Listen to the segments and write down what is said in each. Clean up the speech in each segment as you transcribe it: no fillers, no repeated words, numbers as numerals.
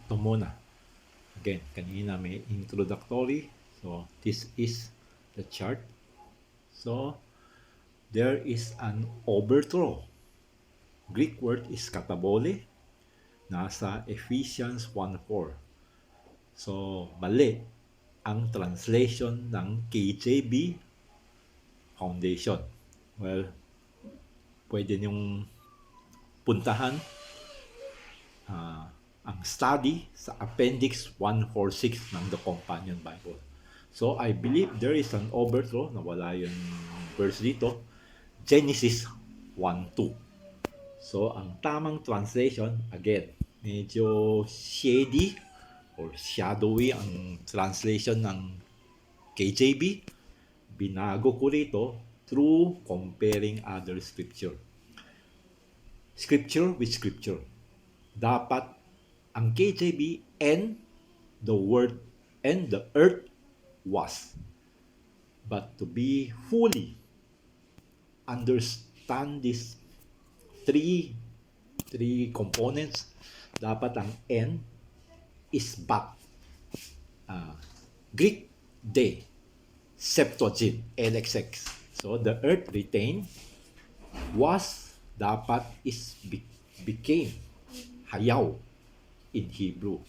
ito muna. Again, kanina may introductory. So, this is the chart. So, there is an overthrow. Greek word is katabole. Nasa Ephesians 1:4. So, mali ang translation ng KJV Foundation. Well, pwede niyong puntahan ang study sa Appendix 146 ng The Companion Bible. So, I believe there is an overthrow, nawala yung verse dito, Genesis 1:2. So, ang tamang translation, again, medyo shady or shadowy ang translation ng KJV. Binago ko rito through comparing other scripture. Scripture with scripture. Dapat ang KJV and the word and the earth was. But to be fully understand these three components, dapat ang N is back. Greek de, Septuagint, LXX. So the earth retained, was, dapat is became, hayaw in Hebrew.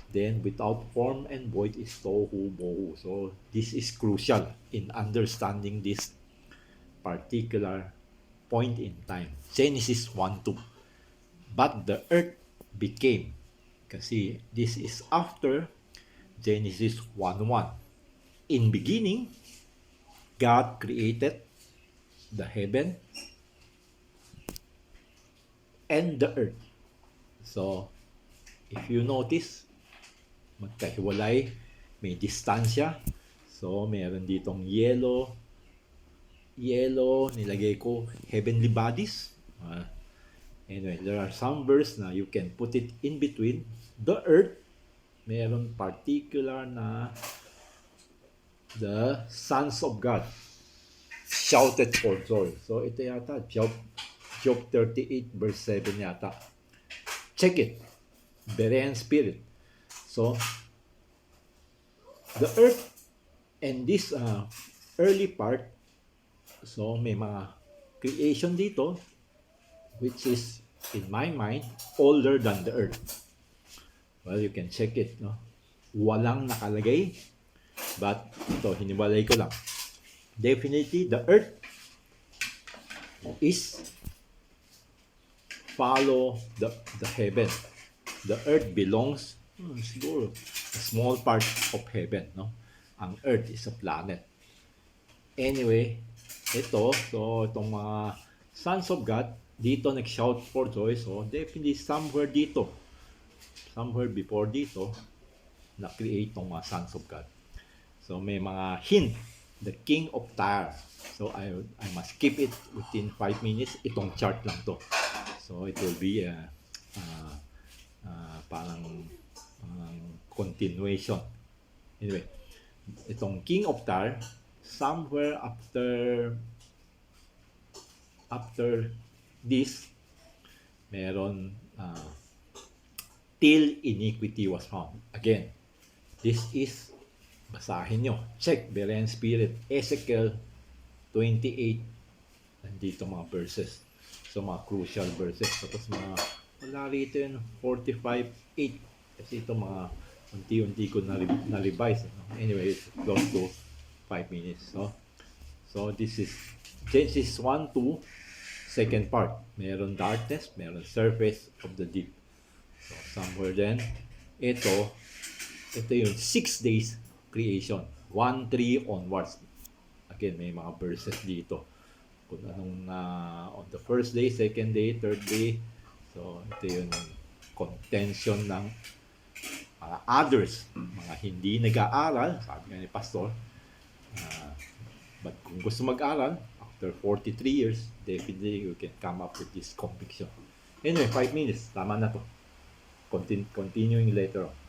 Then without form and void is tohu bohu. So this is crucial in understanding this particular point in time. Genesis 1:2. But the earth became, kasi this is after Genesis 1:1. In beginning, God created the heaven and the earth. So, if you notice, magkahiwalay, may distansya. So, meron ditong yellow, nilagay ko heavenly bodies. Anyway, there are some verse na you can put it in between. The earth, meron particular na the sons of God shouted for joy. So, ito yata, Job 38 verse 7 yata. Check it. Berean spirit. So, the earth and this early part, so may mga creation dito which is, in my mind, older than the earth. Well, you can check it. No? Walang nakalagay, but ito, hiniwalay ko lang. Definitely, the earth is follow the heaven. The earth belongs, siguro, a small part of heaven. No? Ang earth is a planet. Anyway, ito, so itong mga sons of God, dito nag-shout for joy. So, definitely somewhere dito, somewhere before dito, na-create itong mga sons of God. So, may mga hint, the king of Tyre. So, I must keep it within 5 minutes. Itong chart lang to. So, it will be parang continuation. Anyway, itong king of Tyre, somewhere after this, meron till iniquity was found. Again, this is, basahin nyo, check Berean spirit, Ezekiel 28, nandito mga verses. So mga crucial verses. Tapos mga, wala rito yun, 45:8. Kasi ito mga unti-unti ko na-revise. Anyway, it's close to 5 minutes. So this is Genesis 1:2, second part. Meron darkness, meron surface of the deep. So somewhere then, ito yung 6 days creation. 1:3 onwards. Again, may mga verses dito. Kung anong on the first day, second day, third day. So ito yung contention ng mga others, mga hindi nag-aaral, sabi nga ni Pastor. But kung gusto mag-aral, after 43 years, definitely you can come up with this conviction. Anyway, 5 minutes, tama na to. Continuing later on.